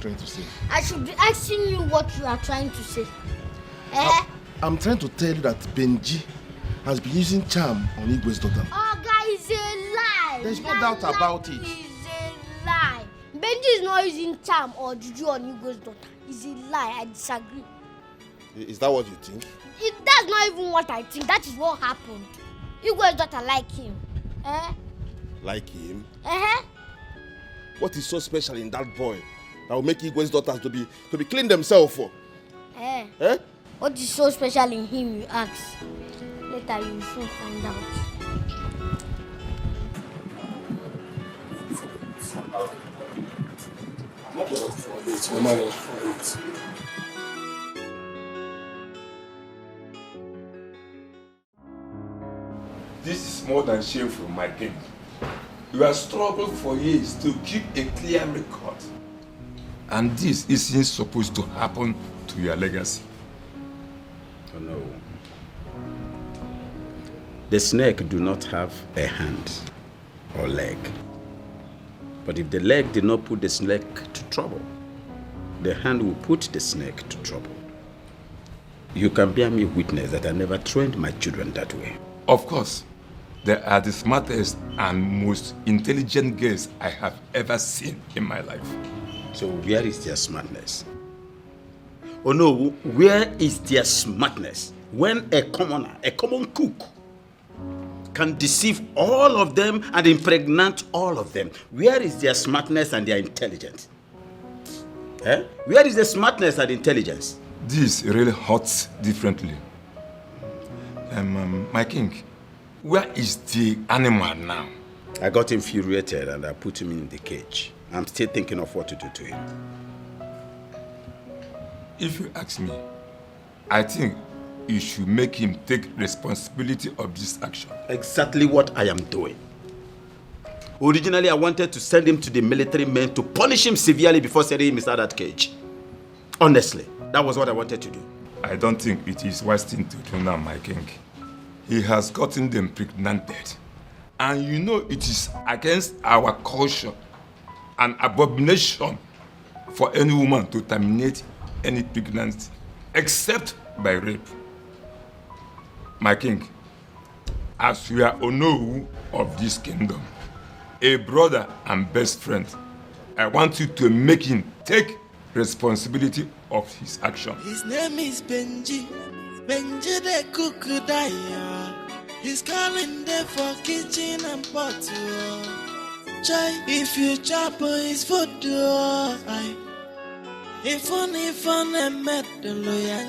trying to say? I should be asking you what you are trying to say. Eh? I'm trying to tell you that Benji has been using charm on Igwe's daughter. Oh, guys, it's a lie. There's no doubt about it. It's a lie. Benji is not using charm or juju on Igwe's daughter. It's a lie. I disagree. Is that what you think? That's not even what I think. That is what happened. Igwe's daughter like him. Eh? Like him? Uh-huh. What is so special in that boy that will make Igwe's daughters to be clean themselves for? Eh? What is so special in him, you ask? Later you will soon find out. This is more than shameful, my king. You have struggled for years to keep a clear record. And this isn't supposed to happen to your legacy. Oh no. The snake do not have a hand or leg. But if the leg did not put the snake to trouble, the hand will put the snake to trouble. You can bear me witness that I never trained my children that way. Of course, they are the smartest and most intelligent girls I have ever seen in my life. So where is their smartness? Oh no, where is their smartness? When a commoner, a common cook, can deceive all of them and impregnate all of them, where is their smartness and their intelligence? Eh? Where is the smartness and intelligence? This really hurts differently. My king, where is the animal now? I got infuriated and I put him in the cage. I'm still thinking of what to do to him. If you ask me, I think you should make him take responsibility of this action. Exactly what I am doing. Originally, I wanted to send him to the military men to punish him severely before sending him inside that cage. Honestly, that was what I wanted to do. I don't think it is wise thing to do now, my king. He has gotten them pregnanted. And you know it is against our culture an abomination for any woman to terminate any pregnancy, except by rape. My king, as we are Onowu of this kingdom, a brother and best friend, I want you to make him take responsibility of his action. His name is Benji. Benji the cook die. He's calling there for kitchen and pot. Try if you chop his food. If on met the lawyer.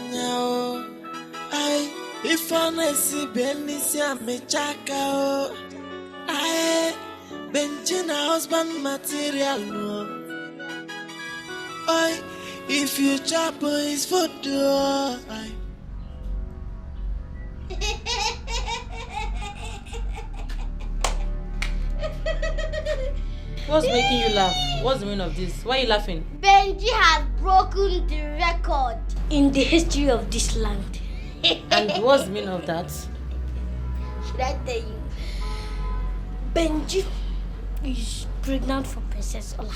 If on see Benicia me chaka. Benji na husband material. If you chop his food. What's making you laugh? What's the meaning of this? Why are you laughing? Benji has broken the record in the history of this land. And what's the meaning of that? Should I tell you? Benji is pregnant for Princess Ola.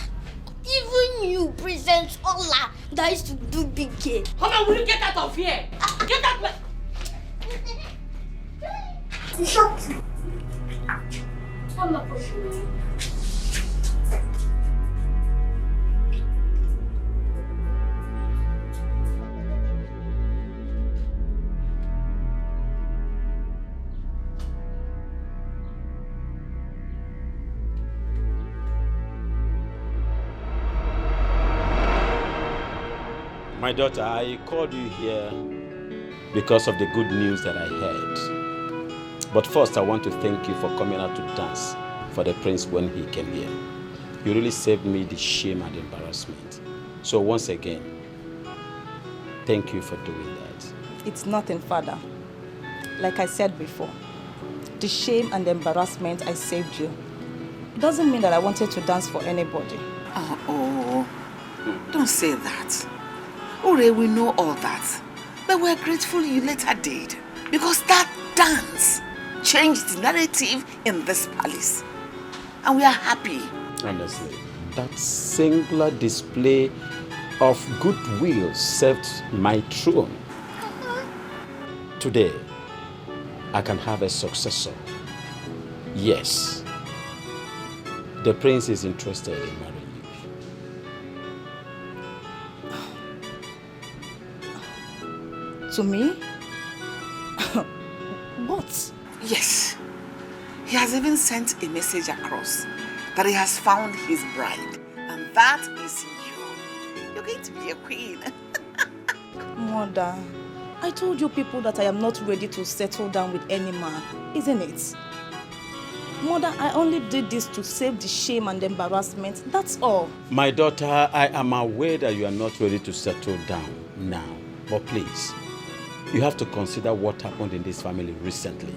Even you, Princess Ola, that used to do big game. How will you get out of here? Get out! Shut up. I'm not pushing you. My daughter, I called you here because of the good news that I heard. But first, I want to thank you for coming out to dance for the prince when he came here. You really saved me the shame and embarrassment. So once again, thank you for doing that. It's nothing, Father. Like I said before, the shame and the embarrassment I saved you. It doesn't mean that I wanted to dance for anybody. Oh, don't say that. Ore, we know all that. But we're grateful you later did. Because that dance changed the narrative in this palace. And we are happy. Honestly, that singular display of goodwill served my throne. Today, I can have a successor. Yes, the prince is interested in marrying you. To me? What? Yes. He has even sent a message across that he has found his bride. And that is you. You're going to be a queen. Mother, I told you people that I am not ready to settle down with any man, isn't it? Mother, I only did this to save the shame and embarrassment, that's all. My daughter, I am aware that you are not ready to settle down now. But please, you have to consider what happened in this family recently.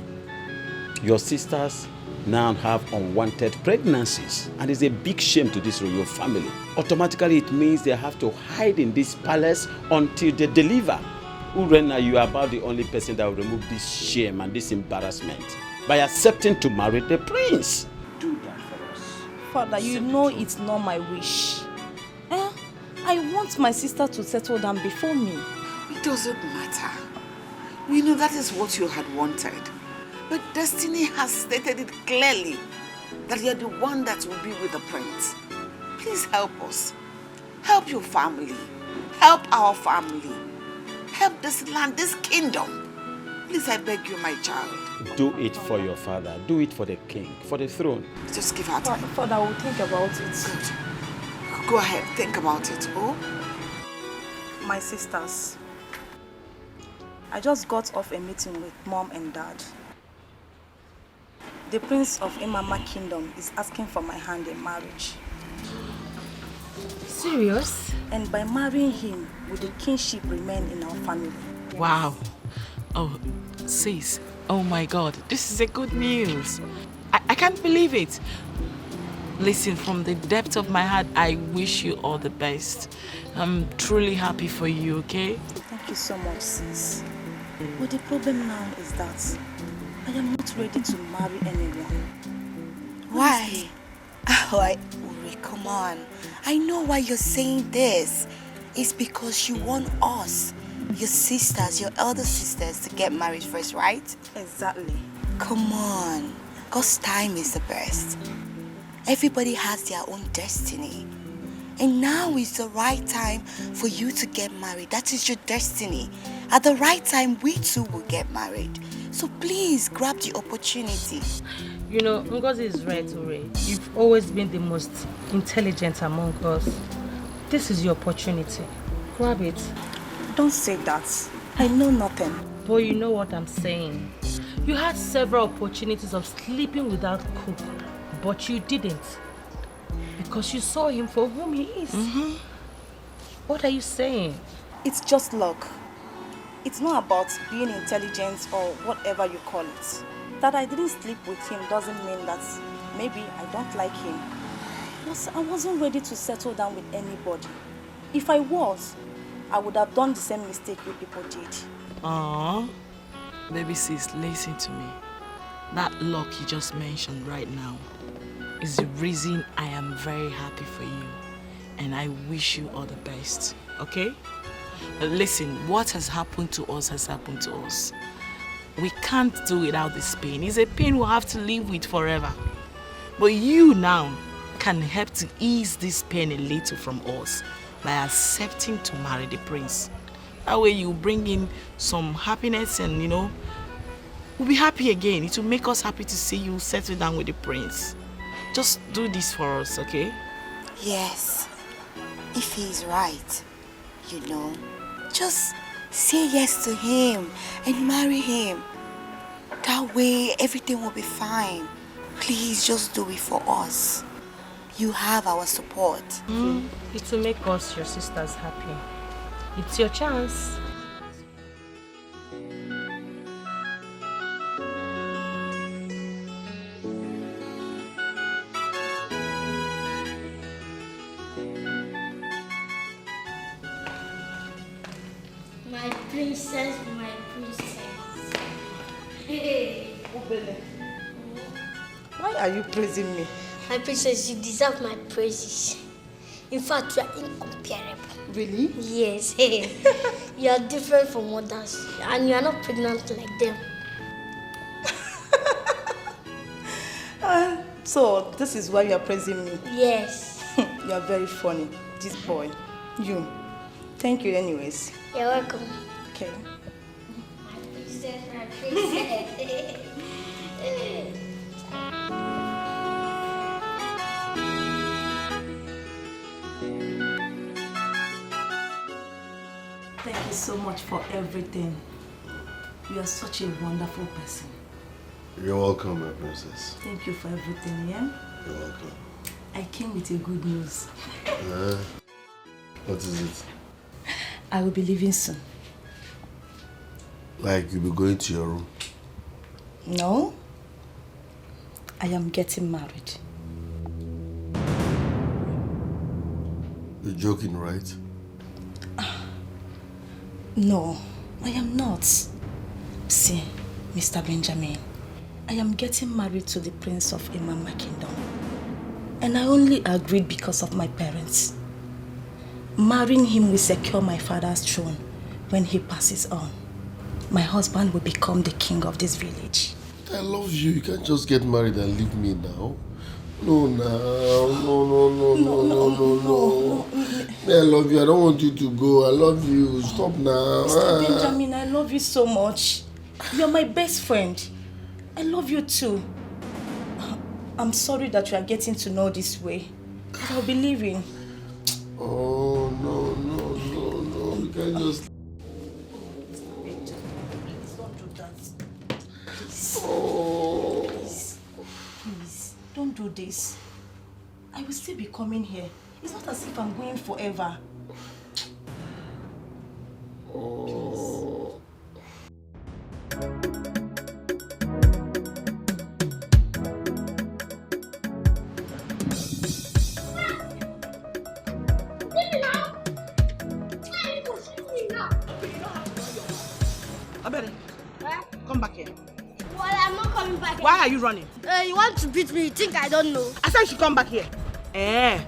Your sisters now have unwanted pregnancies, and it's a big shame to this royal family. Automatically, it means they have to hide in this palace until they deliver. Urena, you are about the only person that will remove this shame and this embarrassment by accepting to marry the prince. Do that for us. Father, you know it's not my wish. I want my sister to settle down before me. It doesn't matter. We know that is what you had wanted. But destiny has stated it clearly that you're the one that will be with the prince. Please help us. Help your family. Help our family. Help this land, this kingdom. Please, I beg you, my child. Do it for your father. Do it for the king, for the throne. Just give her time. Father, I will think about it. Good. Go ahead, think about it. Oh? My sisters, I just got off a meeting with Mom and Dad. The Prince of Imama Kingdom is asking for my hand in marriage. Serious? And by marrying him, will the kingship remain in our family? Wow. Oh, sis. Oh my God. This is a good news. I can't believe it. Listen, from the depth of my heart, I wish you all the best. I'm truly happy for you, okay? Thank you so much, sis. But the problem now is that I am not ready to marry anyone. Why? Uri, come on. I know why you're saying this. It's because you want us, your sisters, your elder sisters, to get married first, right? Exactly. Come on. God's time is the best. Everybody has their own destiny. And now is the right time for you to get married. That is your destiny. At the right time, we too will get married. So please, grab the opportunity. You know, Ngozi is right, Uri. You've always been the most intelligent among us. This is your opportunity. Grab it. Don't say that. I know nothing. But you know what I'm saying. You had several opportunities of sleeping without cook, but you didn't. Because you saw him for whom he is. What are you saying? It's just luck. It's not about being intelligent or whatever you call it. That I didn't sleep with him doesn't mean that maybe I don't like him. Plus, I wasn't ready to settle down with anybody. If I was, I would have done the same mistake you people did. Aww. Baby sis, listen to me. That luck you just mentioned right now is the reason I am very happy for you. And I wish you all the best, okay? But listen, what has happened to us has happened to us. We can't do without this pain. It's a pain we'll have to live with forever. But you now can help to ease this pain a little from us by accepting to marry the prince. That way you bring in some happiness and, you know, we'll be happy again. It will make us happy to see you settle down with the prince. Just do this for us, okay? Yes. If he's right, you know, just say yes to him and marry him. That way everything will be fine. Please just do it for us. You have our support. It will make us, your sisters, happy. It's your chance. My princess, my princess. Hey. Why are you praising me? My princess, you deserve my praises. In fact, you are incomparable. Really? Yes. You are different from others. And you are not pregnant like them. So, this is why you are praising me. Yes. You are very funny. This boy. You. Thank you anyways. You're welcome. Okay. My princess. Thank you so much for everything. You are such a wonderful person. You're welcome, my princess. Thank you for everything, yeah? You're welcome. I came with a good news. What is it? I will be leaving soon. Like you'll be going to your room? No. I am getting married. You're joking, right? No, I am not. See, Mr. Benjamin, I am getting married to the Prince of Imama Kingdom. And I only agreed because of my parents. Marrying him will secure my father's throne when he passes on. My husband will become the king of this village. I love you. You can't just get married and leave me now. No. I love you. I don't want you to go. I love you. Stop now. Mr. Benjamin, I love you so much. You're my best friend. I love you too. I'm sorry that you are getting to know this way. But I'll be leaving. Oh, no. You can't just... Don't do that. Oh. Please, don't do this. I will still be coming here. It's not as if I'm going forever. Oh. Come back here. Well, I'm not coming back. Why are you running? You want to beat me? You think I don't know? I said you should come back here. Why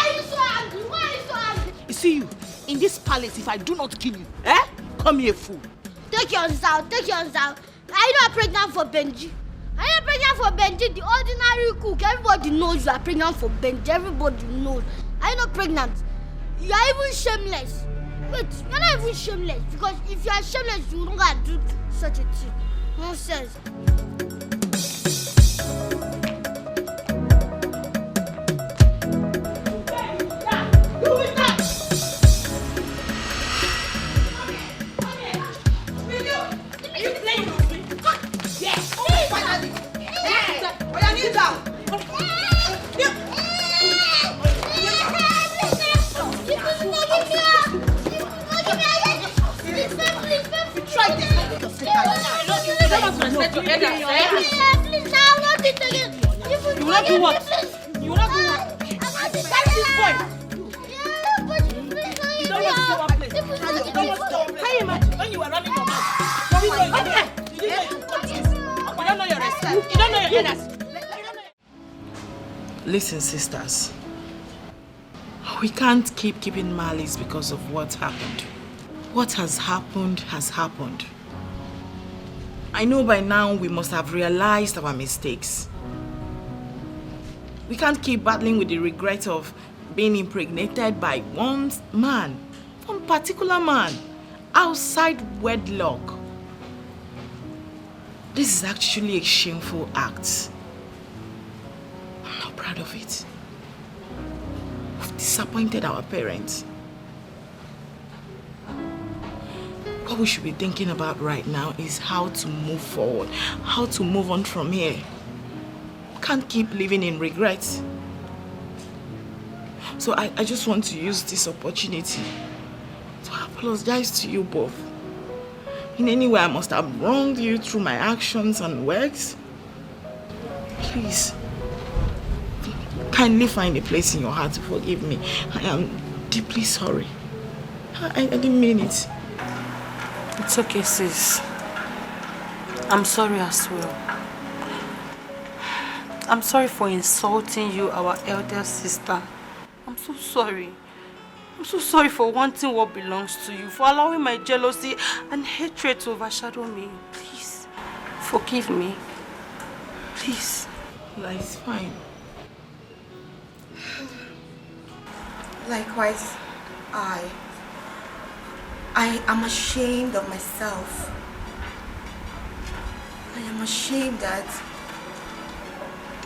are you so angry? Why are you so angry? You see you, in this palace, if I do not kill you, call me a fool. Take yours out. Are you not pregnant for Benji? Are you pregnant for Benji, the ordinary cook? Everybody knows you are pregnant for Benji. Everybody knows. Are you not pregnant? You are even shameless. Wait, you're not even shameless. Because if you are shameless, you don't gotta do such a thing. Nonsense. You will not do what? You will not do what? Carry this boy. You don't want to go one place. You don't want to go. Can you imagine when you were running your mouth? You don't know your respect. You don't know your elders. Listen, sisters. We can't keep keeping malice because of what happened. What has happened has happened. I know by now we must have realized our mistakes. We can't keep battling with the regret of being impregnated by one particular man, outside wedlock. This is actually a shameful act. I'm not proud of it. We've disappointed our parents. What we should be thinking about right now is how to move forward, how to move on from here. Can't keep living in regret. So I just want to use this opportunity to apologize to you both. In any way I must have wronged you through my actions and words. Please, kindly find a place in your heart to forgive me. I am deeply sorry. I didn't mean it. It's okay, sis. I'm sorry as well. I'm sorry for insulting you, our elder sister. I'm so sorry. I'm so sorry for wanting what belongs to you, for allowing my jealousy and hatred to overshadow me. Please, forgive me. Please. That is fine. Likewise, I am ashamed of myself. I am ashamed that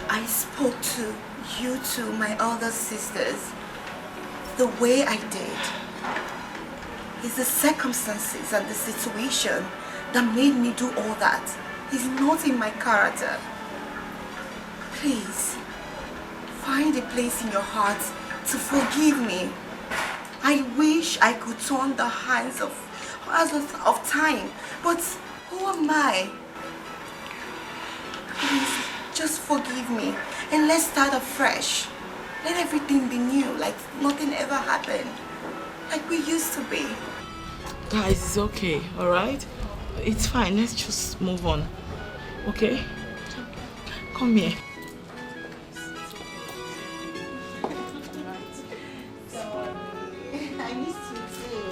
I spoke to you two, my elder sisters, the way I did. It's the circumstances and the situation that made me do all that. It's not in my character. Please, find a place in your heart to forgive me. I wish I could turn the hands of time, but who am I? Please, just forgive me and let's start afresh. Let everything be new, like nothing ever happened. Like we used to be. Guys, it's okay, alright? It's fine, let's just move on. Okay? Come here. I miss you too.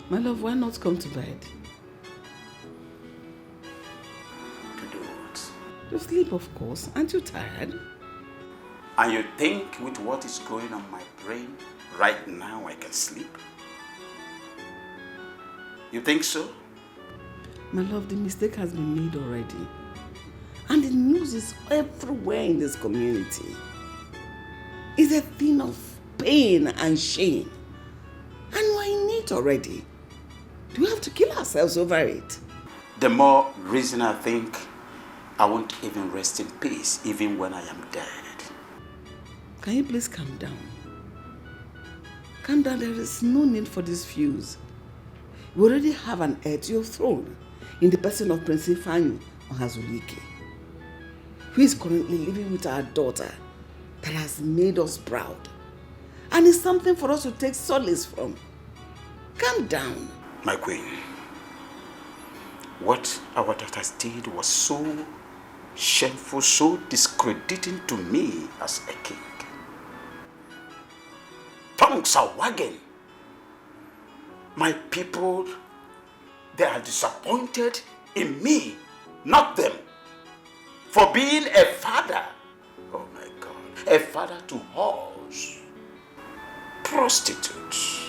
My love, why not come to bed? To do what? To sleep, of course. Aren't you tired? And you think with what is going on my brain right now I can sleep? You think so? My love, the mistake has been made already. And the news is everywhere in this community. It's a thing of pain and shame. And we're in it already. Do we have to kill ourselves over it? The more reason I think I won't even rest in peace even when I am dead. Can you please calm down? Calm down, there is no need for this fuse. We already have an heir to your throne in the person of Prince Ifeanyi Ohazulike, who is currently living with our daughter that has made us proud. And it's something for us to take solace from. Calm down. My queen, what our daughters did was so shameful, so discrediting to me as a king. Tongues are wagging. My people, they are disappointed in me, not them, for being a father. Oh my God, a father to whores, prostitutes,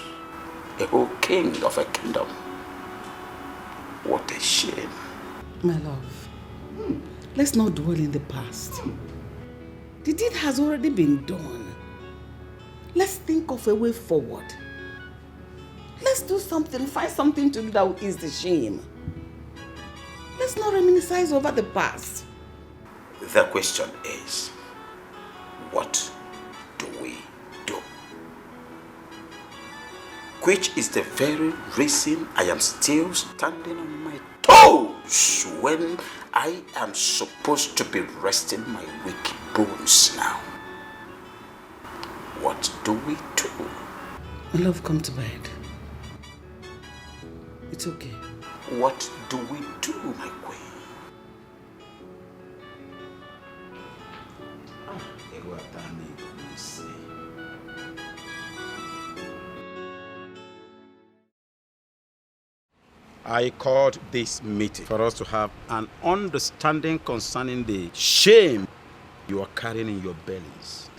a whole king of a kingdom. What a shame. My love, let's not dwell in the past. The deed has already been done. Let's think of a way forward. Let's do something, find something to do that will ease the shame. Let's not reminisce over the past. The question is, what do we do? Which is the very reason I am still standing on my toes when I am supposed to be resting my weak bones now. What do we do? My love, come to bed. It's okay. What do we do, my queen? I called this meeting for us to have an understanding concerning the shame you are carrying in your bellies.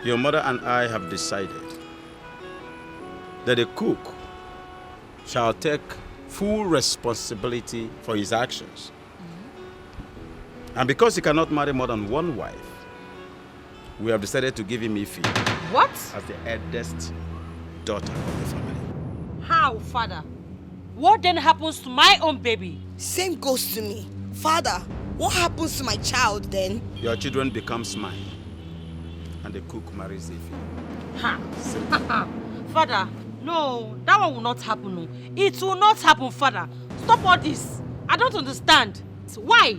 Your mother and I have decided that the cook shall take full responsibility for his actions. And because he cannot marry more than one wife, we have decided to give him Ife. What? As the eldest daughter of the family. How, father? What then happens to my own baby? Same goes to me. Father, what happens to my child then? Your children becomes mine, and the cook marries Ife. Ha! Father, No, that one will not happen. No. It will not happen, Father. Stop all this. I don't understand. Why?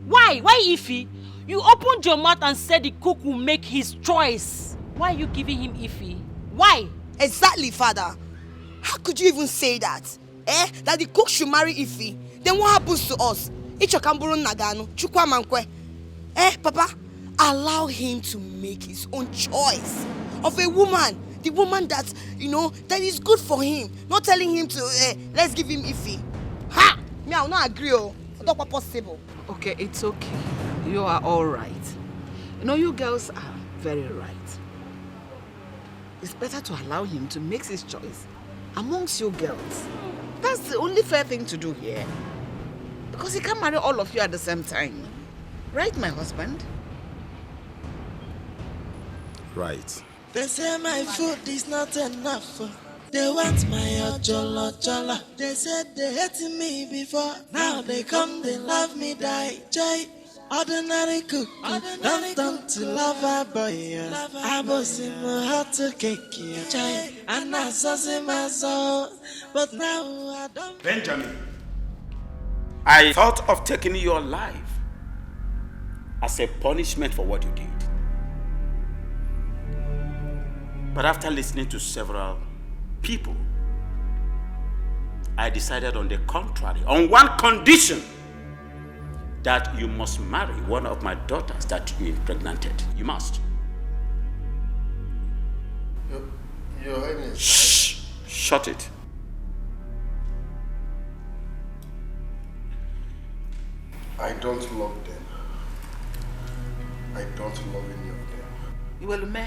Why? Why, Ify? You opened your mouth and said the cook will make his choice. Why are you giving him Ify? Why? Exactly, Father. How could you even say that? That the cook should marry Ify? Then what happens to us? Ichokamburu Nagano, Chukwa Mankwe. Papa, allow him to make his own choice of a woman. The woman that, that is good for him. Not telling him to, let's give him Ify. Ha! Me, I will not agree. It's not possible. Okay, it's okay. You are all right. You girls are very right. It's better to allow him to make his choice amongst you girls. That's the only fair thing to do here. Because he can't marry all of you at the same time. Right, my husband? Right. They say my food is not enough. They want my ojolo. They said they hated me before. Now they come, they love me, die. Joy. Ordinary cook, don't turn to lover boy. I was in my heart to cake, joy. And I saw in my soul. But now I don't. Benjamin, I thought of taking your life as a punishment for what you did. But after listening to several people, I decided on the contrary, on one condition, that you must marry one of my daughters that you impregnated. You must. Your Highness. Shh! Shut it. I don't love them. I don't love any of them. You will me.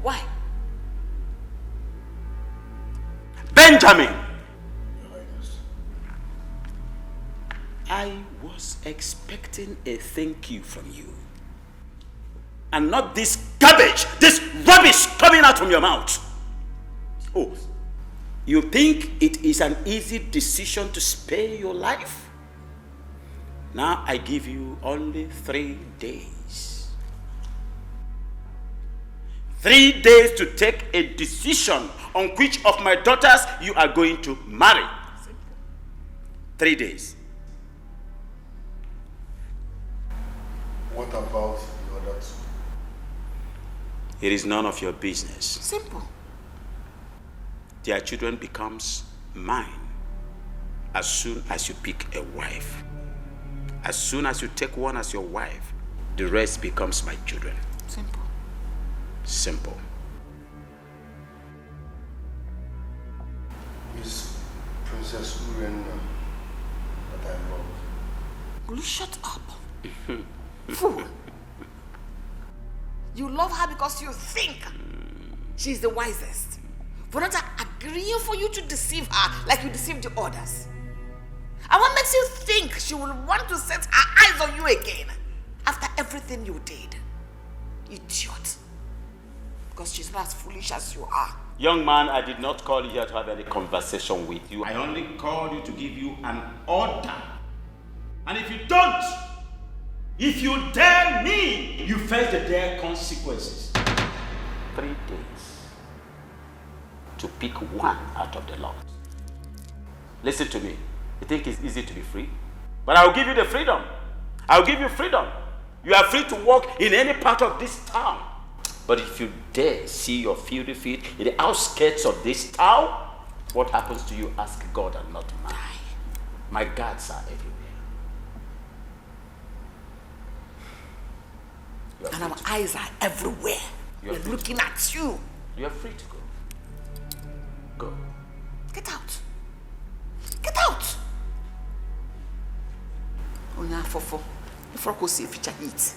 Why? Benjamin! Your Highness. I was expecting a thank you from you. And not this garbage, this rubbish coming out from your mouth. Oh, you think it is an easy decision to spare your life? Now I give you only 3 days. 3 days to take a decision on which of my daughters you are going to marry. 3 days. What about the other two? It is none of your business. Simple. Their children becomes mine as soon as you pick a wife. As soon as you take one as your wife, the rest becomes my children. Simple. Simple. Is Princess Urena that I love? Will you shut up? Fool. You love her because you think she's the wisest. For not agreeing for you to deceive her like you deceived the others. And what makes you think she will want to set her eyes on you again after everything you did? Idiot. Because she's not as foolish as you are. Young man, I did not call you here to have any conversation with you. I only called you to give you an order. And if you don't, if you dare me, you face the dire consequences. 3 days to pick one out of the lot. Listen to me. You think it's easy to be free? But I will give you the freedom. I will give you freedom. You are free to walk in any part of this town. But if you dare see your filthy feet in the outskirts of this town, what happens to you, ask God and not mine. My guards are everywhere. And our eyes are everywhere. We're looking at you. You are free to go. Go. Get out. Get out. Onya fofo. Ifroko si ficha eat.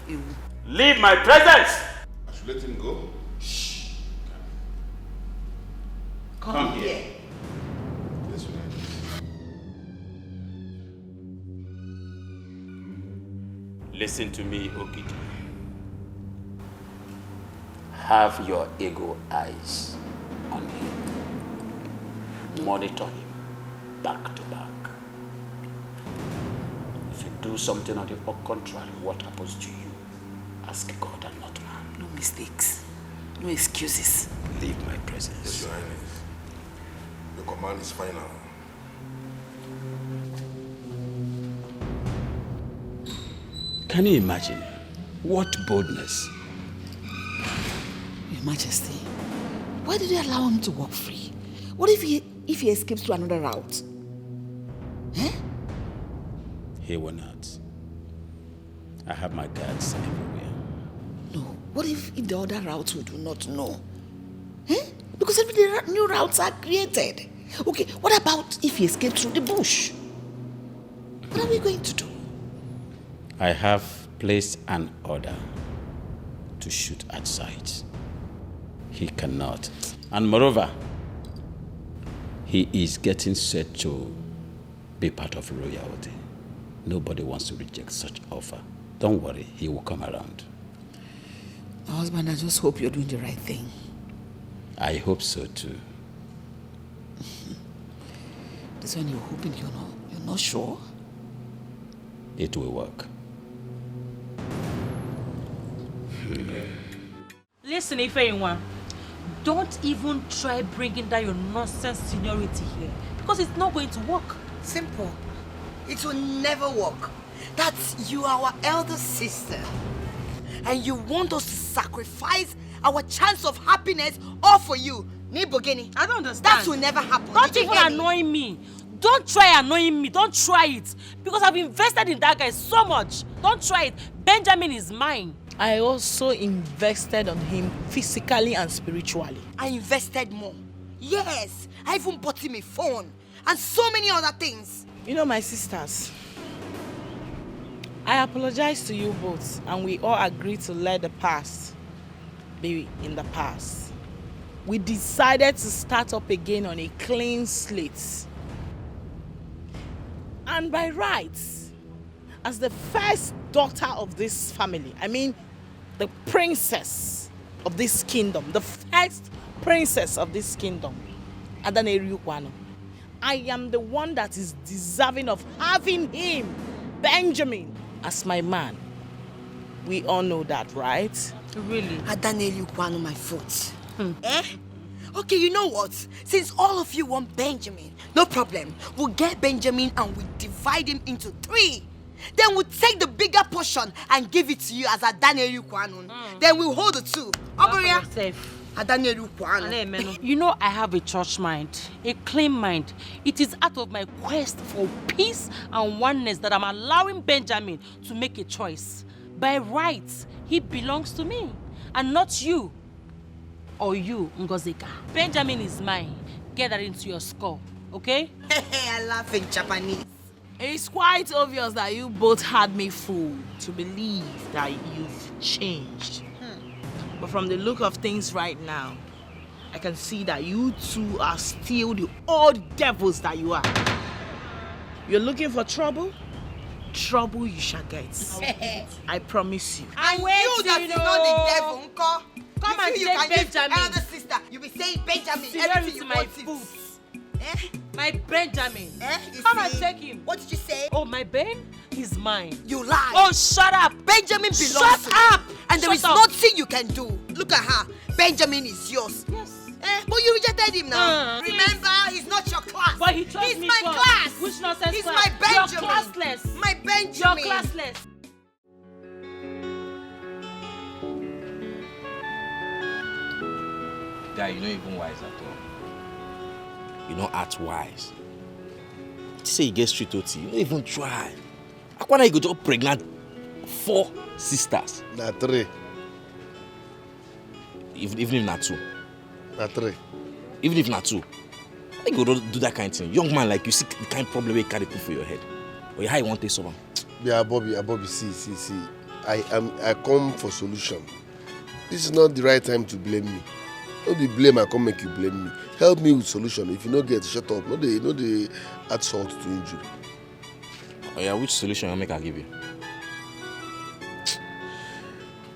You. Leave my presence. I should let him go? Shh. Come here. Yes, Your Highness. Listen to me, Ogidi. Have your ego eyes on him. Monitor him back to back. If you do something on the contrary, what happens to you? Ask God and not man. No mistakes. No excuses. Leave my presence. Yes, Your Highness. Your command is final. Can you imagine? What boldness. Your Majesty, why did you allow him to walk free? What if he escapes to another route? Eh? He will not. I have my guards everywhere. No. What if the other routes we do not know? Eh? Because every day new routes are created. Okay, what about if he escapes through the bush? What are we going to do? I have placed an order to shoot at sight. He cannot. And moreover, he is getting set to be part of royalty. Nobody wants to reject such offer. Don't worry, he will come around. My husband, I just hope you're doing the right thing. I hope so too. This one you're hoping you're not sure? It will work. Listen, Ifeanyi, don't even try bringing down your nonsense seniority here, because it's not going to work. Simple. It will never work. That's you, our elder sister. And you want us to sacrifice our chance of happiness all for you. Nibogeni. I don't understand. That will never happen. Don't even annoy me. Don't try annoying me. Don't try it. Because I've invested in that guy so much. Don't try it. Benjamin is mine. I also invested on him physically and spiritually. I invested more. Yes. I even bought him a phone. And so many other things. You know, my sisters, I apologize to you both, and we all agreed to let the past be in the past. We decided to start up again on a clean slate. And by rights, as the first daughter of this family, I mean the princess of this kingdom, the first princess of this kingdom, Adaneri Ukwano, I am the one that is deserving of having him, Benjamin, as my man. We all know that, right? Really? Adaneli Ukwano, my foot. Eh? Okay, you know what? Since all of you want Benjamin, no problem. We'll get Benjamin and we'll divide him into 3. Then we'll take the bigger portion and give it to you as Adaneli Ukwano. Then we'll hold the 2. Oberia? Adaneli Ukwano. You know I have a church mind, a clean mind. It is out of my quest for peace and oneness that I'm allowing Benjamin to make a choice. By rights, he belongs to me and not you. Or you, Ngozika. Benjamin is mine. Get that into your skull, okay? I laugh in Japanese. It's quite obvious that you both had me fooled to believe that you've changed. But from the look of things right now, I can see that you two are still the old devils that you are. You're looking for trouble? Trouble you shall get. I promise you. And you that is not the devil, Nko. Come and you take Benjamin. Elder sister, you be saying Benjamin. Seniority my foot. Eh? My Benjamin. Eh? Come and take him. What did you say? Oh, my Ben is mine. You lie. Oh, shut up. Benjamin belongs Shut to you. up. And there is nothing you can do. Look at her. Benjamin is yours. Yes. But you rejected him now. Remember, he's not your class. But he trusts He's me my first. class. Which nonsense He's class? my Benjamin. You're classless. My Benjamin. You're classless. Guy, you're not even wise at all. You know, act wise. You say you get street OT, you don't even try. Akwana, you go to pregnant 4 sisters. Na 3. Even if not 2. Na 3. Even if not 2. Why you go do that kind of thing? Young man like you, see the kind of problem you carry put for your head. Or how you want to solve them? Yeah, Bobby, see. I come for solution. This is not the right time to blame me. Not the blame I come make you blame me. Help me with solution. If you no get, shut up. No dey add salt to injury. Oh yeah, which solution I make I give you?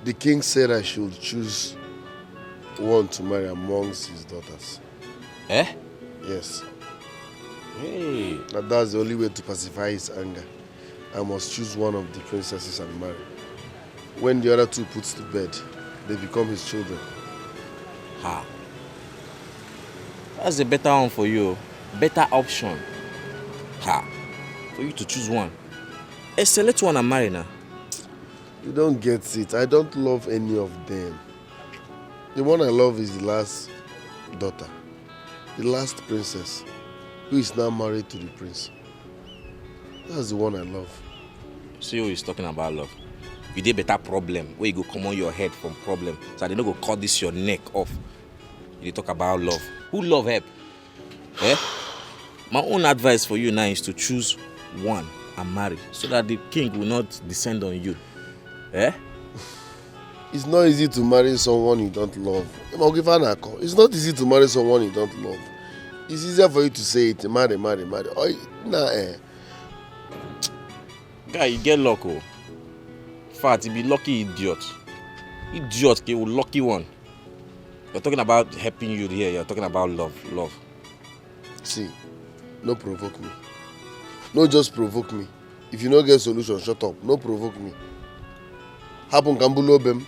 The king said I should choose one to marry amongst his daughters. Eh? Yes. Hey. And that's the only way to pacify his anger. I must choose one of the princesses and marry. When the other 2 puts to bed, they become his children. Ha. That's a better one for you. Better option. Ha. For you to choose one. Select one and marry now. You don't get it. I don't love any of them. The one I love is the last daughter. The last princess. Who is now married to the prince. That's the one I love. See who is talking about love. You did better problem. Where you go come on your head from problem. So they don't go cut this your neck off. You talk about love. Who love help? Eh? My own advice for you now is to choose one and marry so that the king will not descend on you. Eh? It's not easy to marry someone you don't love. It's not easy to marry someone you don't love. It's easier for you to say it, marry. Guy, you get luck, oh. In fact, you be lucky idiot. Idiot, okay, lucky one. You're talking about helping you here, you're talking about love. See, no provoke me. No just provoke me. If you no get solution, shut up. No provoke me. Hapun kambulobem.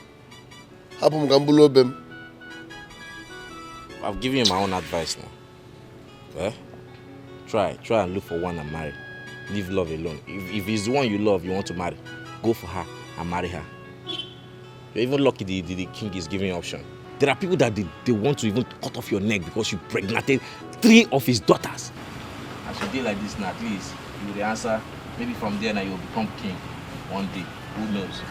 I've given you my own advice now. Eh? Try and look for one and marry. Leave love alone. If it's the one you love, you want to marry, go for her and marry her. You're even lucky the king is giving you option. There are people that they want to even cut off your neck because you pregnated 3 of his daughters. As you deal like this now, at least you will answer. Maybe from there now you'll become king one day. Who knows?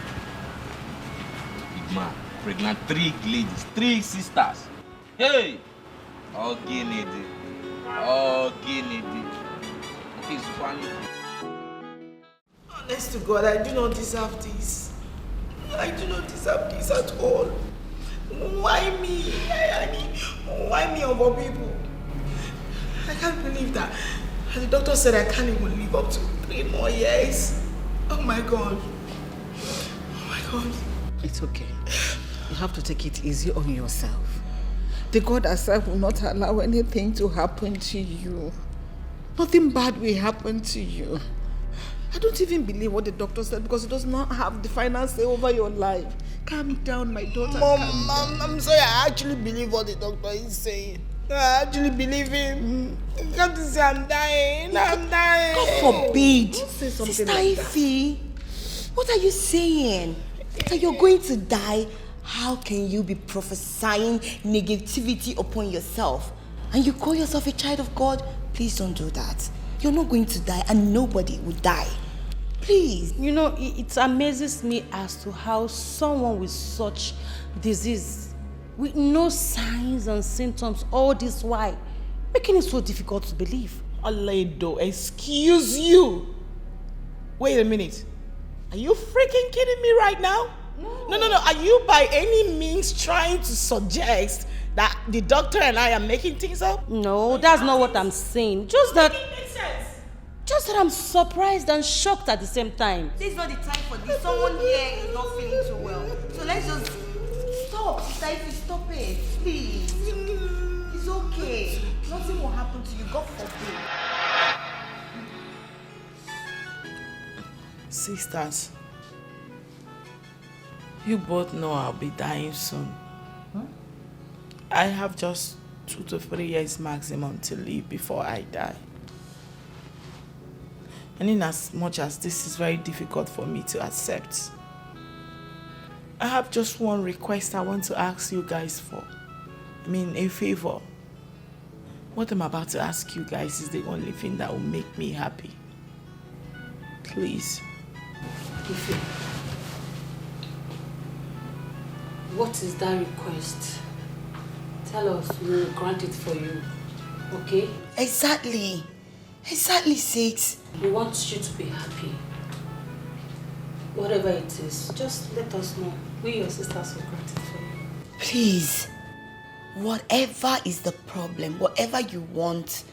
Big man, pregnant 3 ladies, 3 sisters. Hey! Oh, Guinea. Okay, it's funny. Honest to God, I do not deserve this. I do not deserve this at all. Why me? I mean, why me of all people? I can't believe that. The doctor said I can't even live up to 3 more years. Oh my God. Oh my God. It's okay. You have to take it easy on yourself. The God herself will not allow anything to happen to you. Nothing bad will happen to you. I don't even believe what the doctor said because he does not have the final say over your life. Calm down, my daughter. Mom, I'm sorry. I actually believe what the doctor is saying. I actually believe him. You can't say I'm dying. I'm dying. God forbid. Sister Ify, what are you saying? That you're going to die? How can you be prophesying negativity upon yourself? And you call yourself a child of God? Please don't do that. You're not going to die and nobody will die. Please. You know, it amazes me as to how someone with such disease, with no signs and symptoms all this while, making it so difficult to believe. Aledo, excuse you. Wait a minute. Are you freaking kidding me right now? No. Are you by any means trying to suggest that the doctor and I are making things up? No, that's not what I'm saying. Just that I'm surprised and shocked at the same time. This is not the time for this. Someone here is not feeling too well. So let's just stop. Sister Ify, stop it. Please. It's okay. Nothing will happen to you. God forbid. Sisters, you both know I'll be dying soon. I have just 2 to 3 years maximum to live before I die. And in as much as this is very difficult for me to accept, I have just one request I want to ask you guys for. I mean, a favor. What I'm about to ask you guys is the only thing that will make me happy. Please. Ify, what is that request? Tell us, we will grant it for you. Okay? Exactly, Sis. We want you to be happy. Whatever it is, just let us know. We, your sisters, will grant it for you. Please, whatever is the problem, whatever you want,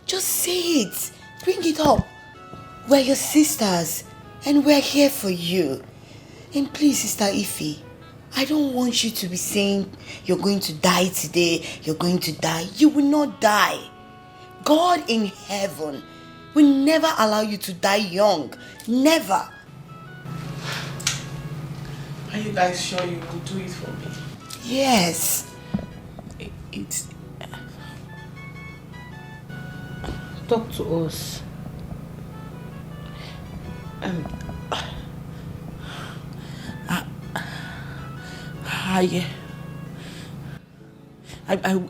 just say it. Bring it up. We're your sisters, and we're here for you. And please, Sister Ify, I don't want you to be saying you're going to die today, you're going to die. You will not die. God in heaven will never allow you to die young. Never. Are you guys sure you will do it for me? Yes. It's... Talk to us.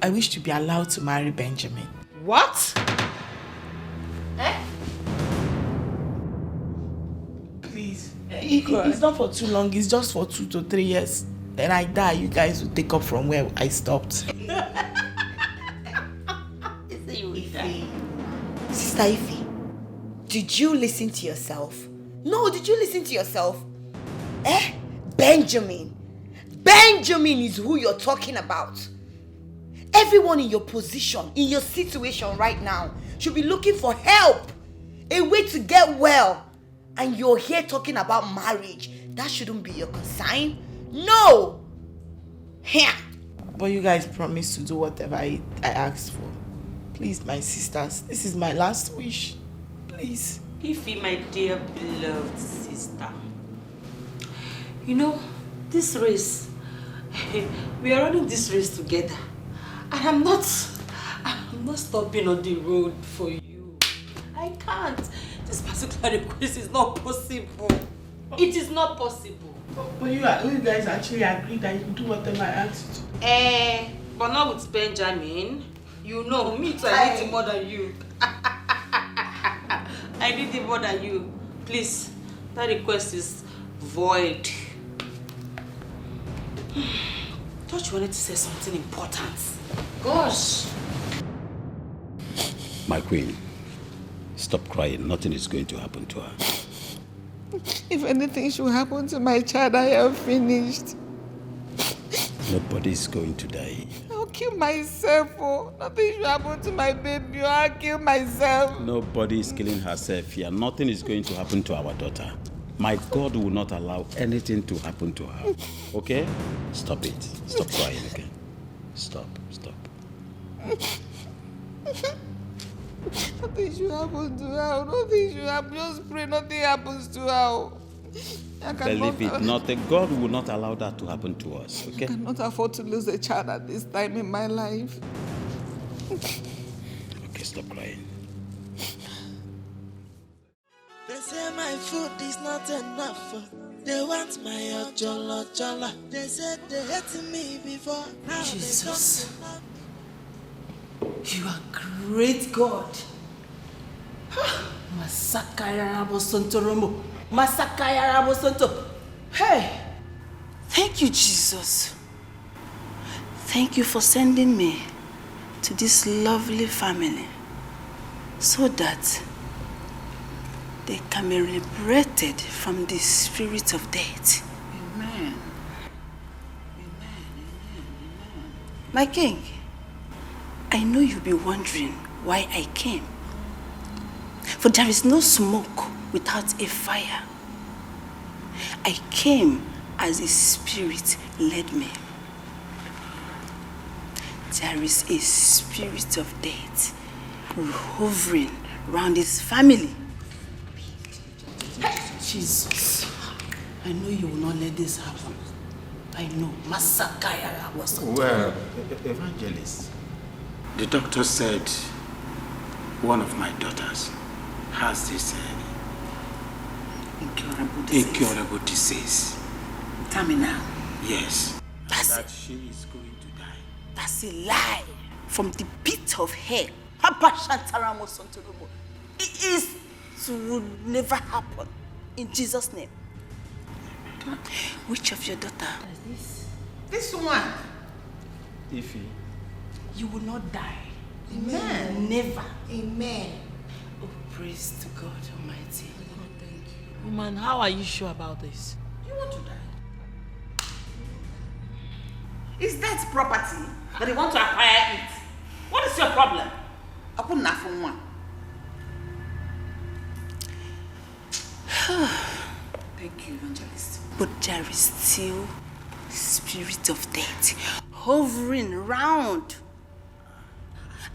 I wish to be allowed to marry Benjamin. What? Please. It's not for too long, it's just for 2 to 3 years. Then I die, you guys will take up from where I stopped. Sister Ify, did you listen to yourself? No, did you listen to yourself? Benjamin. Benjamin is who you're talking about. Everyone in your position, in your situation right now, should be looking for help, a way to get well. And you're here talking about marriage. That shouldn't be your concern. No! Here. But you guys promised to do whatever I asked for. Please, my sisters, this is my last wish. Please. Ify, my dear beloved sister. You know, this race, we are running this race together. And I'm not stopping on the road for you. I can't. This particular request is not possible. It is not possible. But you guys actually agreed that you do whatever I asked you to. But not with Benjamin. You know, me too, I need it more than you. I need it more than you. Please, that request is void. Thought you wanted to say something important. Gosh. My queen, stop crying. Nothing is going to happen to her. If anything should happen to my child, I am finished. Nobody is going to die. I'll kill myself. Oh. Nothing should happen to my baby. I'll kill myself. Nobody is killing herself here. Nothing is going to happen to our daughter. My God will not allow anything to happen to her. Okay? Stop it. Stop crying, okay? Stop. Nothing should happen to her. Nothing should happen. Just pray nothing happens to her. Believe it, nothing. God will not allow that to happen to us, okay? I cannot afford to lose a child at this time in my life. Okay, stop crying. They say my food is not enough. They want my ojolo. They said they hate me before. Now Jesus. You are great God. Masakaya Rabosonto Romo. Masakaya Rabosonto. Hey! Thank you, Jesus. Thank you for sending me to this lovely family so that they can be liberated from the spirit of death. Amen. My king, I know you'll be wondering why I came. For there is no smoke without a fire. I came as the Spirit led me. There is a spirit of death hovering around his family. Jesus, I know you will not let this happen. I know. Masakaya was. Well, evangelist, the doctor said one of my daughters has this incurable disease. Terminal. Yes. That's that she is going to die. That's a lie from the pit of hell. It will never happen. In Jesus' name. Which of your daughter? This one. Ify. You will not die. Amen. Never. Amen. Oh, praise to God Almighty. Oh, thank you. Woman, how are you sure about this? You want to die? Is that property that they want to acquire it? What is your problem? I put nothing one. Thank you, evangelist. But there is still spirit of death hovering around.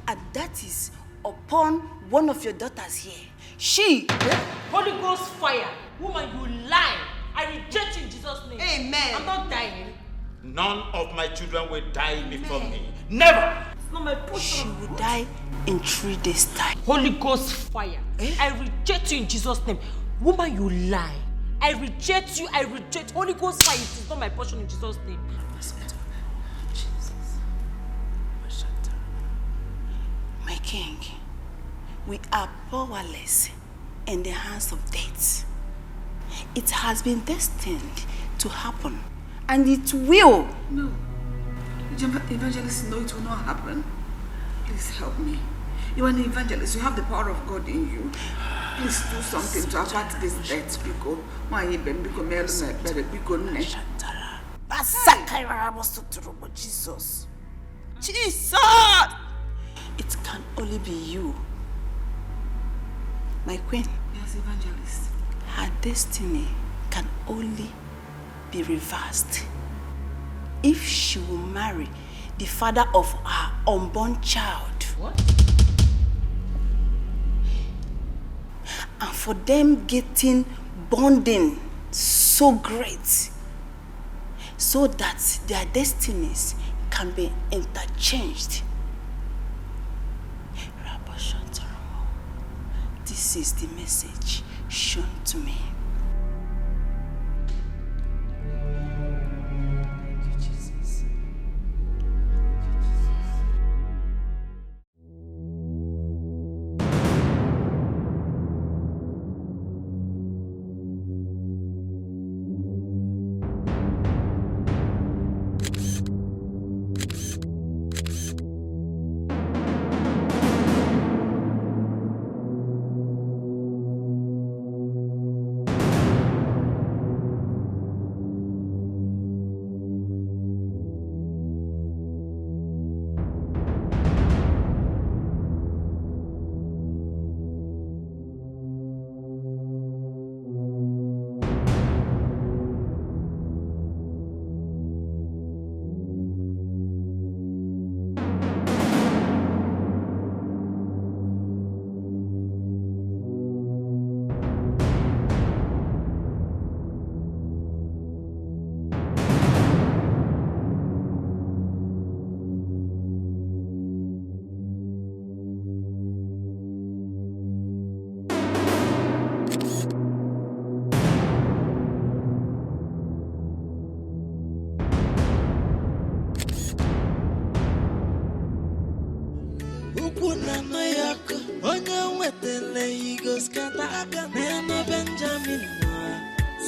And that is upon one of your daughters here. She. Holy Ghost fire. Woman, you lie. I reject you in Jesus' name. Amen. I'm not dying. None of my children will die before me. Never! It's not my portion. She will die in 3 days' time. Holy Ghost fire. I reject you in Jesus' name. Woman, you lie. I reject you. I reject Holy Ghost fire. It is not my portion in Jesus' name. My king, we are powerless in the hands of death. It has been destined to happen, and it will. No. Evangelist, no, it will not happen. Please help me. You are an evangelist. You have the power of God in you. Please do something to avert this death. Jesus. Jesus! It can only be you. My queen. Yes, evangelist. Her destiny can only be reversed if she will marry the father of her unborn child. What? And for them getting bonding so great so that their destinies can be interchanged. This is the message shown to me. Thank you, Jesus.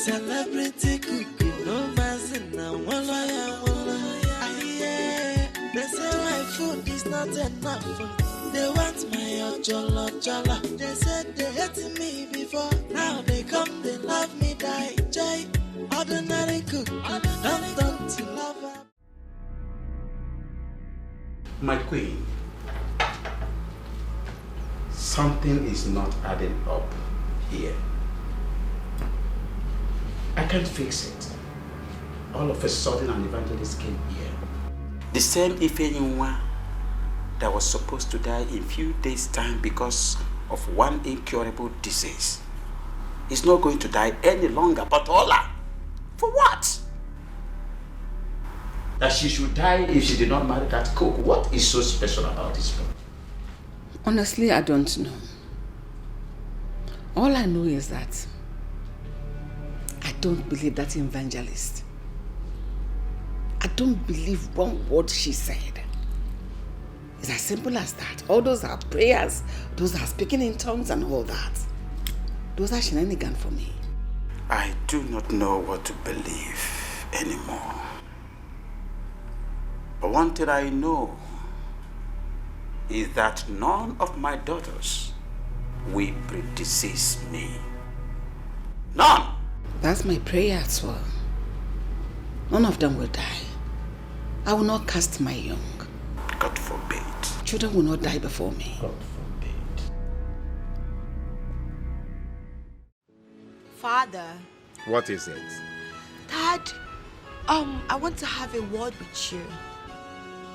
Celebrity cuckoo, no mazin now, wallaya. They say my food is not enough. They want my jollo. They said they hated me before. Now they come, they love me, die. Jay, ordinary cook, don't to lover. My queen, something is not adding up here. I can't fix it. All of a sudden, an evangelist came here. The same Ifenyinwa that was supposed to die in few days' time because of one incurable disease is not going to die any longer. But Ola, for what? That she should die if she did not marry that cook. What is so special about this one? Honestly, I don't know. All I know is that I don't believe that evangelist. I don't believe one word she said. It's as simple as that. All those are prayers, those are speaking in tongues and all that. Those are shenanigans for me. I do not know what to believe anymore. But one thing I know is that none of my daughters will predecease me. None! That's my prayer as well. None of them will die. I will not cast my young. God forbid. Children will not die before me. God forbid. Father. What is it? Dad, I want to have a word with you.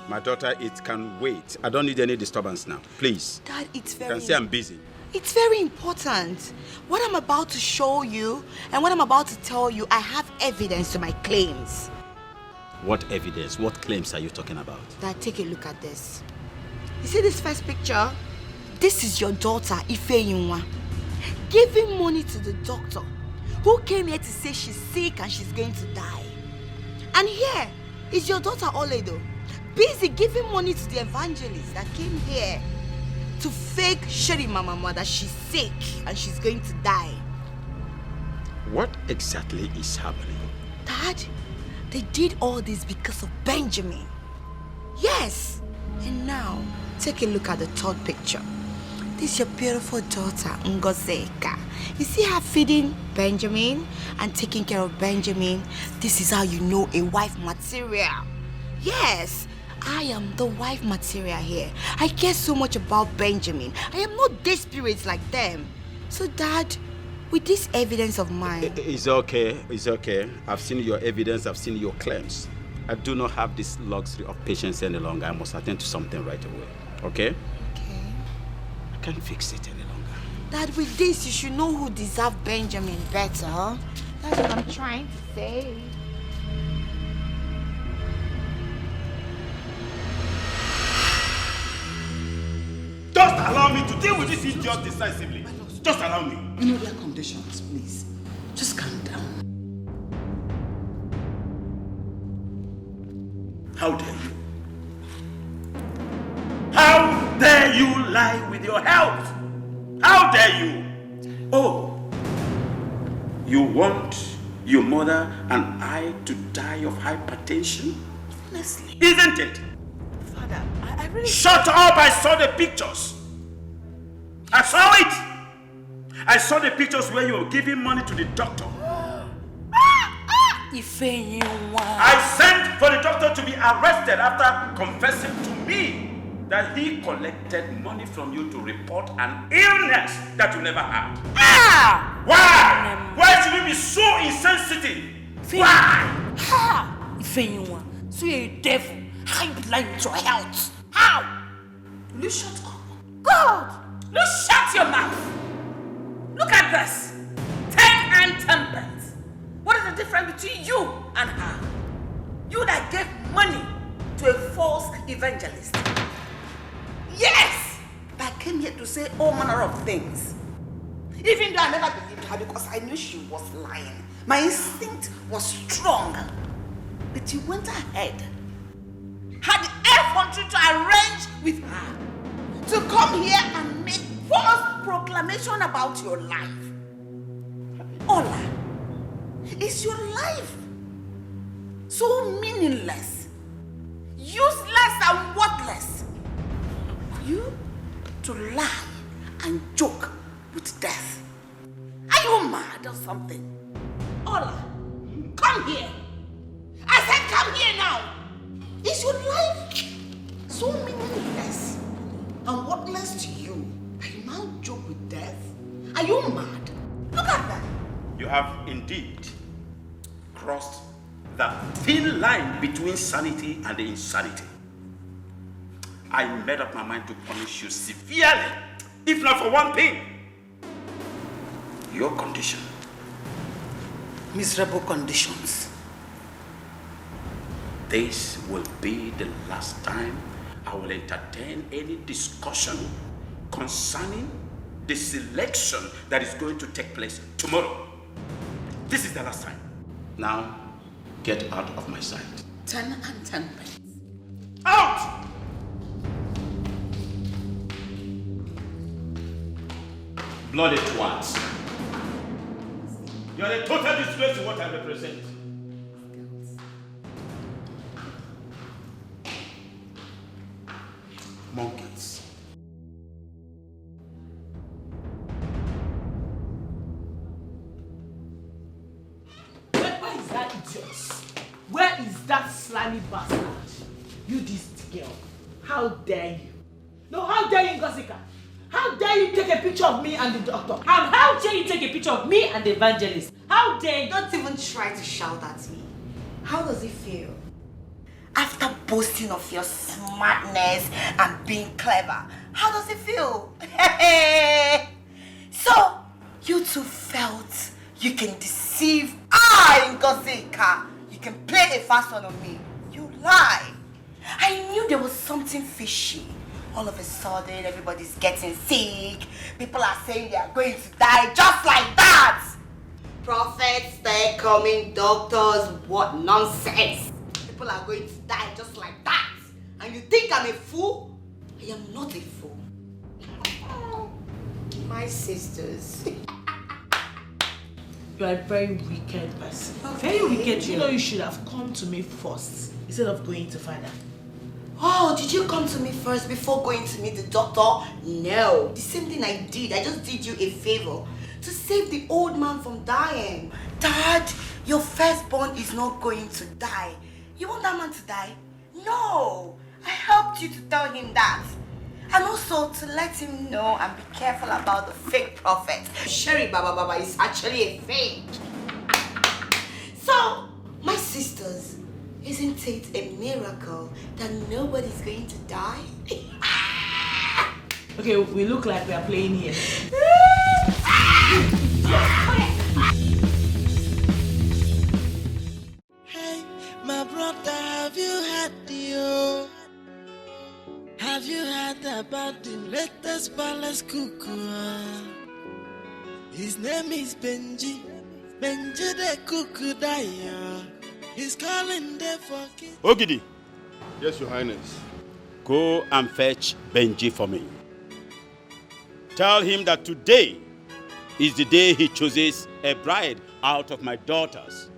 My daughter, it can wait. I don't need any disturbance now. Please. Dad, it's very... You can say I'm busy. It's very important. What I'm about to show you and what I'm about to tell you, I have evidence to my claims. What evidence, what claims are you talking about? Dad, take a look at this. You see this first picture? This is your daughter, Ifeyinwa, giving money to the doctor who came here to say she's sick and she's going to die. And here is your daughter Oledo, busy giving money to the evangelist that came here to fake Sheri Mama that she's sick and she's going to die. What exactly is happening? Dad, they did all this because of Benjamin. Yes. And now, take a look at the third picture. This is your beautiful daughter, Ngozeka. You see her feeding Benjamin and taking care of Benjamin? This is how you know a wife material. Yes, I am the wife material here. I care so much about Benjamin. I am not desperate like them. So, Dad, with this evidence of mine... It's okay, it's okay. I've seen your evidence, I've seen your claims. I do not have this luxury of patience any longer. I must attend to something right away, okay? Okay. I can't fix it any longer. Dad, with this, you should know who deserves Benjamin better, huh? That's what I'm trying to say. Just allow me to deal with this idiot decisively. Just allow me. You know their conditions, please. Just calm down. How dare you? How dare you lie with your health? How dare you? Oh, you want your mother and I to die of hypertension? Honestly. Isn't it? Father, I really... Shut up! I saw the pictures. I saw it. I saw the pictures where you were giving money to the doctor. I sent for the doctor to be arrested after confessing to me that he collected money from you to report an illness that you never had. Why? Why should you be so insensitive? Why? So you're a devil. How you be lying with your health? How? Will you shut up? God! Look, shut your mouth. Look at this. 10 and 10 pence. What is the difference between you and her? You that gave money to a false evangelist. Yes! That came here to say all manner of things. Even though I never believed her because I knew she was lying. My instinct was strong. But you went ahead. Had the effrontery to arrange with her to come here and make false proclamation about your life. Ola, is your life so meaningless, useless and worthless for you to lie and joke with death? Are you mad or something? Ola, come here. I said come here now. Is your life so meaningless and worthless to you that you now joke with death? Are you mad? Look at that. You have indeed crossed that thin line between sanity and insanity. I made up my mind to punish you severely, if not for one thing. Your condition. Miserable conditions. This will be the last time I will entertain any discussion concerning the selection that is going to take place tomorrow. This is the last time. Now, get out of my sight. 10 and 10 pence. Out! Bloody twats. You are a total disgrace to what I represent. Monkeys. Where is that idiot? Where is that slimy bastard? You this girl. How dare you? No, how dare you, Ngozika? How dare you take a picture of me and the doctor? And how dare you take a picture of me and the evangelist? How dare you? Don't even try to shout at me. How does it feel? After boasting of your smartness and being clever, how does it feel? So, you two felt you can deceive Ngozika. You can play a fast one on me. lie. I knew there was something fishy. All of a sudden, everybody's getting sick. People are saying they are going to die just like that. Prophets, they're coming, doctors, what nonsense. People are going to die just like that. And you think I'm a fool? I am not a fool. My sisters. You are a very wicked person. Okay. Very wicked. You know you should have come to me first instead of going to father. Oh, did you come to me first before going to meet the doctor? No. The same thing I did. I just did you a favor to save the old man from dying. Dad, your firstborn is not going to die. You want that man to die? No. I helped you to tell him that. And also to let him know and be careful about the fake prophet. Sherry Baba is actually a fake. So, my sisters, isn't it a miracle that nobody's going to die? Okay, we look like we are playing here. Hey, my brother, have you had the Have you heard about the latest palace cuckoo? His name is Benji. Benji the cuckoo daya. He's calling there for kids. Ogidi, Yes, Your Highness. go and fetch Benji for me. Tell him that today is the day he chooses a bride out of my daughters.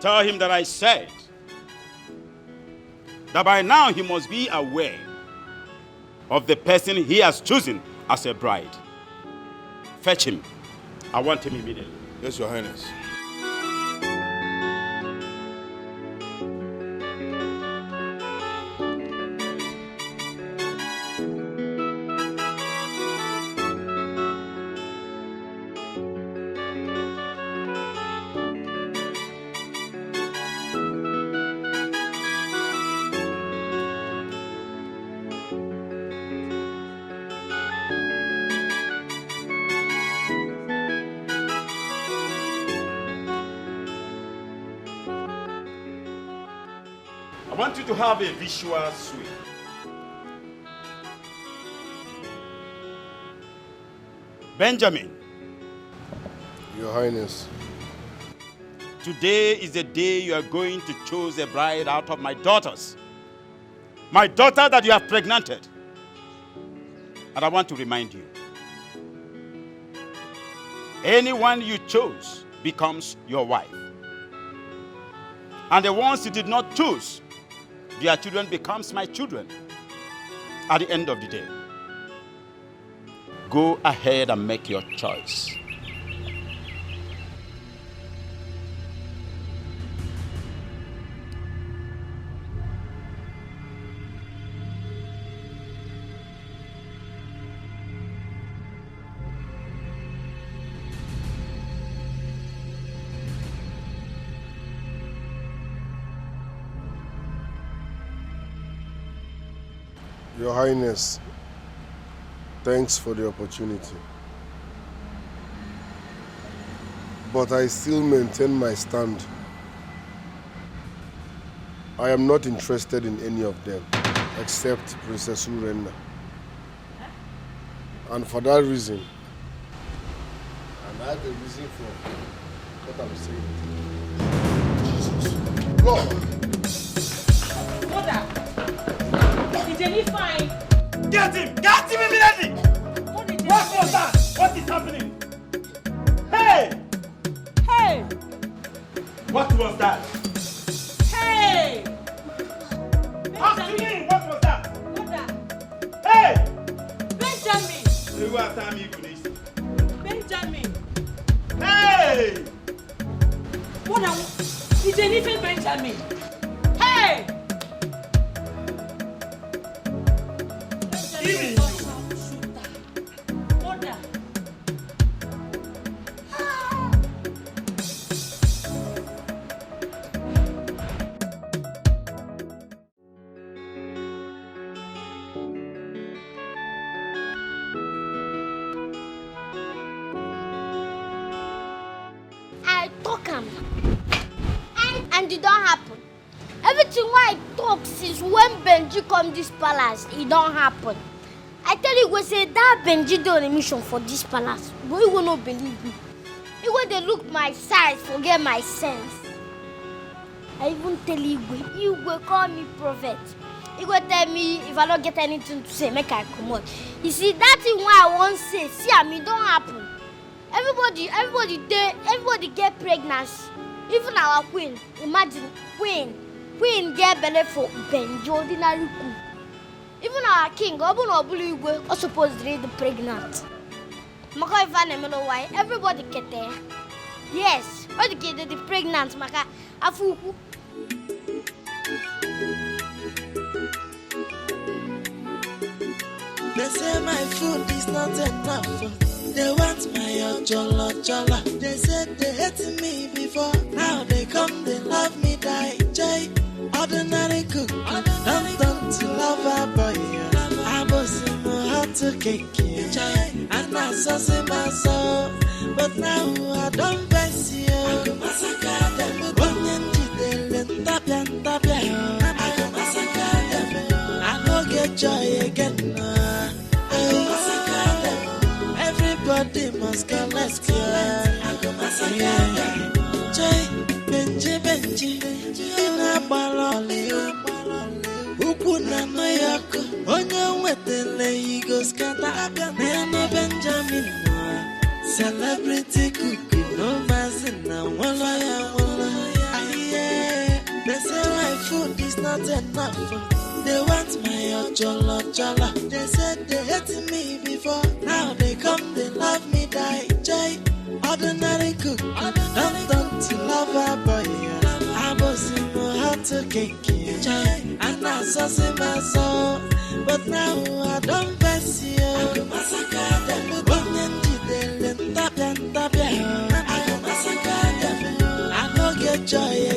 Tell him that I said that by now he must be aware of the person he has chosen as a bride. Fetch him. I want him immediately. Yes, Your Highness. I want you to have a visual sweep. Benjamin, Your Highness. today is the day you are going to choose a bride out of my daughters. My daughter that you have pregnanted. And I want to remind you, anyone you chose becomes your wife. And the ones you did not choose, their children becomes my children at the end of the day. Go ahead and make your choice. Your Highness, thanks for the opportunity. But I still maintain my stand. I am not interested in any of them, except Princess Urenna. And for that reason, and I have a reason for what I'm saying. Jesus. Lord! Mother! Is Jenny fine? Get him! Get him immediately! What was that? What is happening? Hey! Hey! What was that? Hey! Ask me! What was that? Mother! Hey! Benjamin! Who are time you this? Benjamin! Hey! Mother! Is Jenny fine, Benjamin? Hey! Even you. Mother! I talk him. and it don't happen. Everything I talk since when Benji come this palace, it don't happen. I tell you, go say that Benji done a mission for this palace, but you will not believe me. You go they look my size, forget my sense. I even tell you go call me prophet. You go tell me if I don't get anything to say, make I come out. You see, that thing what I want to say, see, I mean, don't happen. Everybody get pregnancy. Even our queen, imagine, queen get belly for Benji, ordinary cook. Even our king, Obulu, are supposed to be pregnant. Maka if I know why, everybody get there. Yes, all the kids are pregnant, Maka, afuku. They say my food is not enough. They want my jolla. They said they hated me before. Now they come, they love me, die. Jay, ordinary cook. Don't to love a boy. I was in my heart to cake you. And I saw in my soul. But now I don't bless you. I go massacre them. I go get joy again. Everybody must go, let's go. Joy, Benji, Ina Baloli, Upuna Mayako, Onya Wetele, Ego Scata, Nana Benjamin, celebrity cookie, no mazina, Walla. They say my food is not enough. They want my jolla. They said they hated me before. Now they come, they love me, die. Jay, ordinary cook. Don't to love a boy. I was in my heart to cake you. And I saw in my soul. But now I don't bless you. I go massacre them. I go massacre them. I go get joy